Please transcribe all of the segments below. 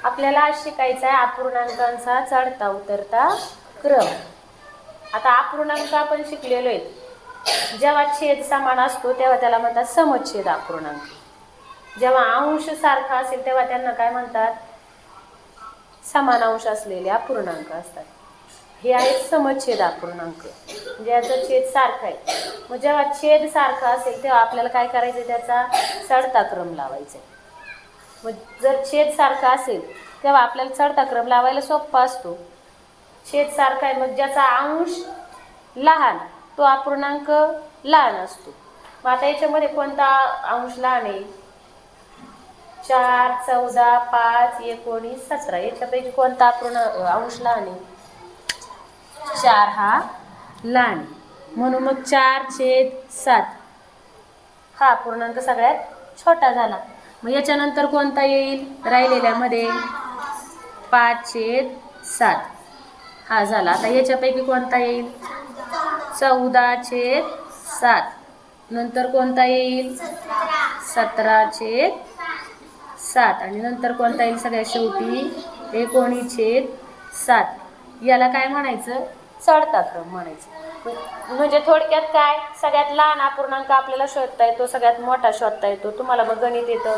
आपल्याला आज शिकायचा आहे अपूर्णांकांचा चढता उतरता क्रम। आता अपूर्णांक आपण शिकलेलो आहे। जेव्हा छेद समान असतो तेव्हा त्याला म्हणतात समछेद अपूर्णांक। जेव्हा अंश सारखा असेल तेव्हा त्यांना काय म्हणतात? समान अंश असलेले अपूर्णांक असतात। हे आहे समछेद अपूर्णांक, म्हणजे याचा छेद सारखा आहे। मग जेव्हा छेद सारखा असेल तेव्हा आपल्याला काय करायचं? त्याचा चढता क्रम लावायचा। मग जर छेद सारखा असेल तेव्हा आपल्याला चढता क्रम लावायला सोपा असतो। छेद सारखा आहे मग ज्याचा अंश लहान तो अपूर्णांक लहान असतो। मग आता याच्यामध्ये कोणता अंश लहान आहे? 4, 14, 5, 19, 17 याच्यापैकी कोणता अंश लहान आहे? 4 हा लहान, म्हणून मग 4/7 हा अपूर्णांक सगळ्यात छोटा झाला। मग याच्यानंतर कोणता येईल राहिलेल्यामध्ये? 5/7 हा झाला। आता याच्यापैकी कोणता येईल? 14/7 नंतर कोणता येईल? 17/7 आणि नंतर कोणता येईल सगळ्यात शेवटी? 19/7। याला काय म्हणायचं? चढता क्रम म्हणायचं। म्हणजे थोडक्यात काय? सगळ्यात लहान अपूर्णांक आपल्याला शोधता येतो, सगळ्यात मोठा शोधता येतो। तुम्हाला मग गणित येतं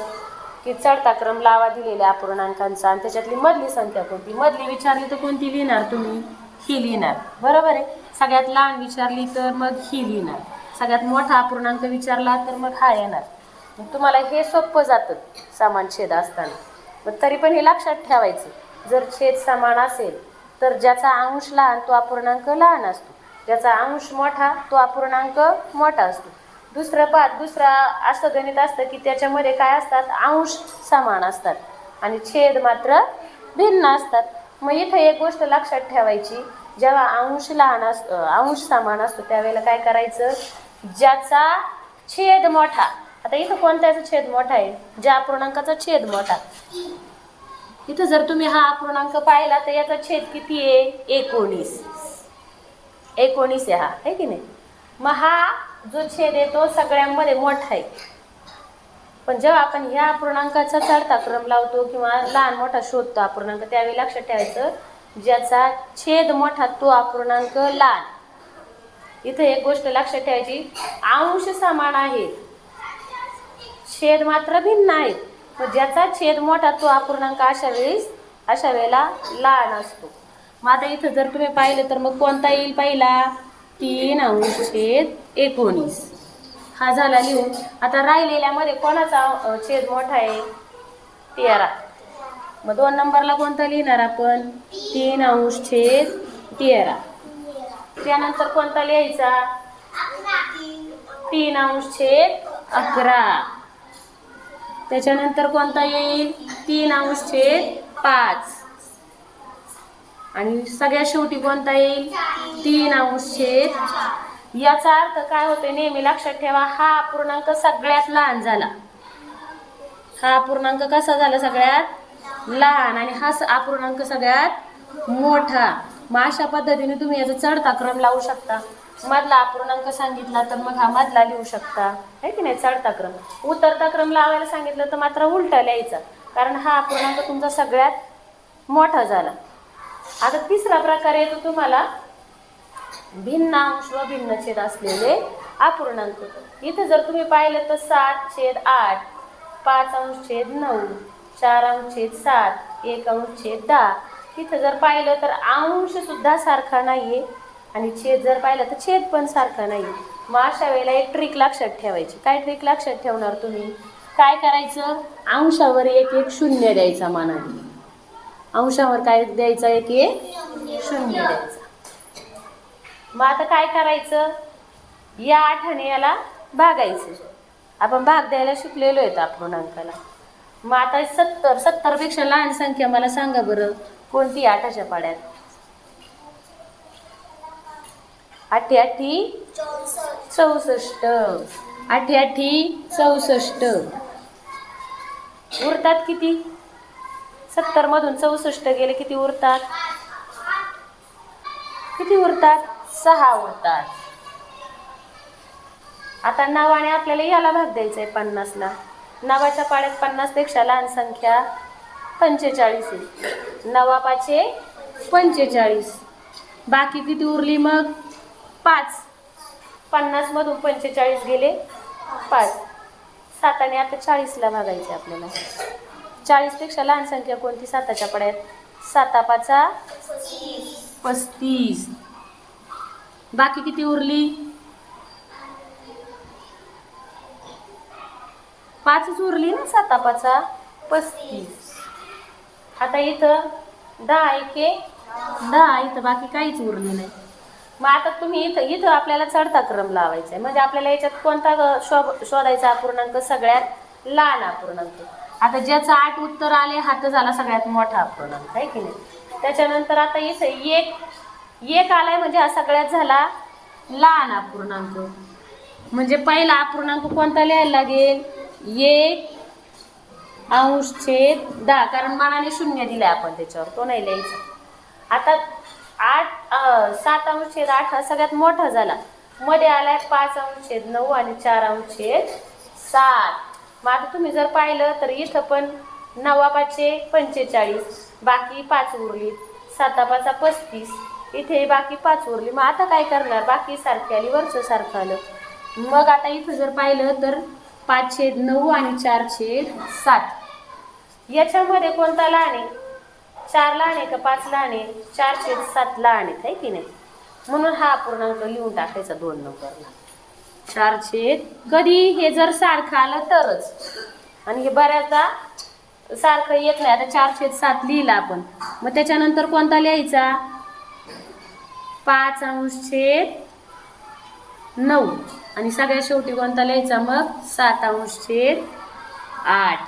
की चढता क्रम लावा दिलेल्या अपूर्णांकांचा आणि त्याच्यातली मधली संख्या कोणती? मधली विचारली तर कोणती लिहिणार तुम्ही? ही लिहिणार, बरोबर आहे। सगळ्यात लहान विचारली तर मग ही लिहिणार, सगळ्यात मोठा अपूर्णांक विचारला तर मग हा येणार। मग तुम्हाला हे सोपं जातं समान छेद असताना। मग तरी पण हे लक्षात ठेवायचं, जर छेद समान असेल तर ज्याचा अंश लहान तो अपूर्णांक लहान असतो, ज्याचा अंश मोठा तो अपूर्णांक मोठा असतो। दुसरा असं गणित असतं की त्याच्यामध्ये काय असतात? अंश समान असतात आणि छेद मात्र भिन्न असतात। मग इथं एक गोष्ट लक्षात ठेवायची, जेव्हा अंश समान असतो त्यावेळेला काय करायचं? ज्याचा छेद मोठा, आता इथं कोणत्याचा छेद मोठा आहे? ज्या अपूर्णांकाचा छेद मोठा। इथं जर तुम्ही हा अपूर्णांक पाहिला तर याचा छेद किती आहे? 19 आहे हा, आहे की नाही? मग हा जो छेद आहे तो सगळ्यांमध्ये मोठा आहे। पण जेव्हा आपण ह्या अपूर्णांकाचा चढता क्रम लावतो किंवा लहान मोठा शोधतो अपूर्णांक, त्यावेळी लक्षात ठेवायचं ज्याचा छेद मोठा तो अपूर्णांक लहान। इथं एक गोष्ट लक्षात ठेवायची, अंश समान आहे, छेद मात्र भिन्न आहेत। मग ज्याचा छेद मोठा तो अपूर्णांक अशा वेळेला लहान असतो। मग आता इथं जर तुम्ही पाहिलं तर मग कोणता येईल पहिला? 3/19 हा झाला लिहून। आता राहिलेल्यामध्ये कोणाचा छेद मोठा आहे? 13। मग 2 नंबरला कोणता लिहिणार आपण? 3/13। त्यानंतर कोणता लिहायचा? 3/11। त्याच्यानंतर कोणता येईल? 3/5 आणि सगळ्यात शेवटी कोणता येईल? 3/. याचा अर्थ काय होते? नेहमी लक्षात ठेवा, हा अपूर्णांक सगळ्यात लहान झाला। हा अपूर्णांक कसा झाला? सगळ्यात लहान, आणि हा अपूर्णांक सगळ्यात मोठा। मग अशा पद्धतीने तुम्ही याचा चढता क्रम लावू शकता। मधला अपूर्णांक सांगितला तर मग हा मधला लिहू शकता, है की नाही? चढता क्रम। उतरता क्रम लावायला सांगितलं तर मात्र उलटा लिहायचा, कारण हा अपूर्णांक तुमचा सगळ्यात मोठा झाला। आता तिसरा प्रकार येतो तुम्हाला भिन्न अंश व भिन्न छेद असलेले अपूर्णांक। इथे जर तुम्ही पाहिलं तर 7/8, 5/9, 4/7, 1/10। तिथं जर पाहिलं तर अंश सुद्धा सारखा नाहीये आणि छेद जर पाहिलं तर छेद पण सारखा नाहीये। मग अशा वेळेला एक ट्रिक लक्षात ठेवायची। काय ट्रिक लक्षात ठेवणार तुम्ही? काय करायचं? अंशावर 1-1 शून्य द्यायचा मानाने। अंशावर काय द्यायचा? 1-1 शून्य द्यायचा। मग आता काय करायचं? या 8ने याला भागायचं। आपण भाग द्यायला शिकलेलो आहे अपूर्णांकाला। मग आता 70 पेक्षा लहान संख्या मला सांगा बरं कोणती 8च्या पाड्यात? 8×8 64। 8×8 64 उरतात किती? 70 मधून 64 गेले किती उरतात? किती उरतात? 6 उरतात। आता 9ने आपल्याला याला भाग द्यायचा आहे 50ला। 9च्या पाड्यात 50 पेक्षा लहान संख्या 45 येईल. 9 5 45. बाकी किती उरली मग 5. 50 मधून 45 गेले 5. 7 आणि आता 40ला भागायचे आपल्याला. 40 पेक्षा लहान संख्या कोणती 7च्या पड्यात? 7 5 35. बाकी किती उरली? 5च उरली ना. 7 5 35. आता इथं 10 एके 10. इथं बाकी काहीच उरलं नाही. मग आता तुम्ही इथं आपल्याला चढता क्रम लावायचा आहे. म्हणजे आपल्याला याच्यात कोणता शोधायचा अपूर्णांक? सगळ्यात लहान अपूर्णांक. आता ज्याचं 8 उत्तर आले हा तर झाला सगळ्यात मोठा अपूर्णांक आहे की नाही. त्याच्यानंतर आता इथं एक आलाय म्हणजे हा सगळ्यात झाला लहान अपूर्णांक. म्हणजे पहिला अपूर्णांक कोणता लिहायला लागेल? 1/10. कारण मानाने 0 दिलाय आपण त्याच्यावर, तो नाही लिहायचा. आता 7/8 हा सगळ्यात मोठा झाला. मध्ये आलाय 5/9 आणि 4/7. मग आता तुम्ही जर पाहिलं तर इथं पण 9 5 45. बाकी 5 उरली. 7 5 35. इथे बाकी 5 उरली. मग आता काय करणार? बाकी सारखे आली, वरचं सारखं आलं. मग आता इथं जर पाहिलं तर 5/9 आणि 4/7. याच्यामध्ये कोणता लहान आहे? 4 लहान आहे का 5 लहान आहे? 4/7 लहान आहे की नाही. म्हणून हा अपूर्णांक लिहून टाकायचा 2 नंबरला. 4 कधी हे जर सारखं आलं तरच. आणि हे बऱ्याचदा सारखं येत नाही. आता 4/7 लिहिला आपण. मग त्याच्यानंतर कोणता लिहायचा? 5/9. आणि सगळ्यात शेवटी कोणता लिहायचा मग? 7/8.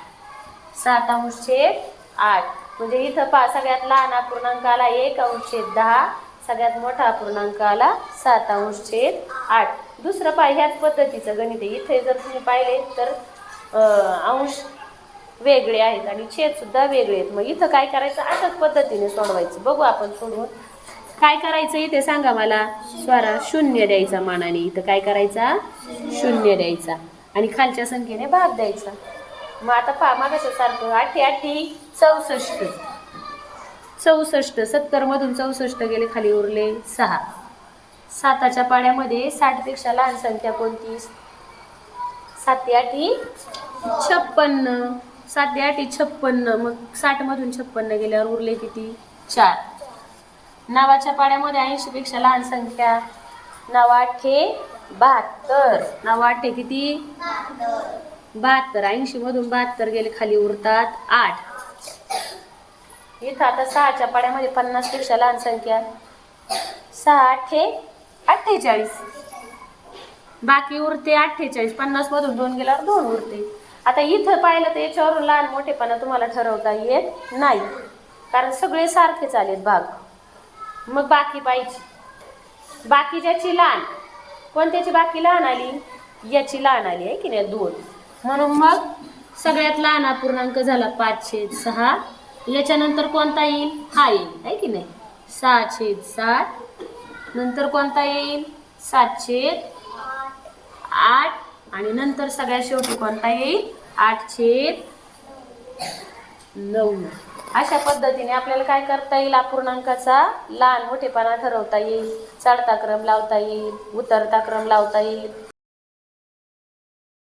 7/8. म्हणजे इथं सगळ्यात लहान अपूर्णांक आला 1/10. सगळ्यात मोठा अपूर्णांक आला 7/8. दुसरं ह्याच पद्धतीचं गणित आहे. इथे जर तुम्ही पाहिले तर अंश वेगळे आहेत आणि छेद सुद्धा वेगळे आहेत. मग इथं काय करायचं? अशाच पद्धतीने सोडवायचं. बघू आपण सोडवून. काय करायचं इथे सांगा मला स्वरा? 0 द्यायचा मानाने. इथं काय करायचा? 0 द्यायचा आणि खालच्या संख्येने भाग द्यायचा. मग आता मागाच्या सारखं 8 8 64. 64. 70 मधून 64 गेले, खाली उरले 6. 7च्या पाड्यामध्ये 60 पेक्षा लहान संख्या कोणती? 7 8 56. 7 8 56. मग 60 मधून 56 गेल्यावर उरले किती? 4. 9च्या पाड्यामध्ये 80 पेक्षा लहान संख्या. 9 8 72. 9 8 किती? 72. 80 मधून 72 गेले, खाली उरतात 8. इथं आता 6च्या पाड्यामध्ये 50 पेक्षा लहान संख्या. 6 8 48. बाकी उरते 48. 50 मधून 2 गेल्यावर 2 उरते. आता इथं पाहिलं तर याच्यावरून लहान मोठेपणा तुम्हाला ठरवता येत नाही, कारण सगळे सारखेच आलेत भाग. मग बाकी पाहिजे. बाकी ज्याची लहान, कोणत्याची बाकी लहान आली? याची लहान आली आहे की नाही? 2. म्हणून मग सगळ्यात लहान अपूर्णांक झाला 5/6. याच्यानंतर कोणता येईल? हा येईल आहे की नाही? 6/7. नंतर कोणता येईल? 7/8. आणि नंतर सगळ्यात शेवटी कोणता येईल? 8/9. अशा पद्धतीने आपल्याला काय करता येईल? अपूर्णांकाचा लहान मोठेपणा ठरवता येईल, चढता क्रम लावता येईल, उतरता क्रम लावता येईल.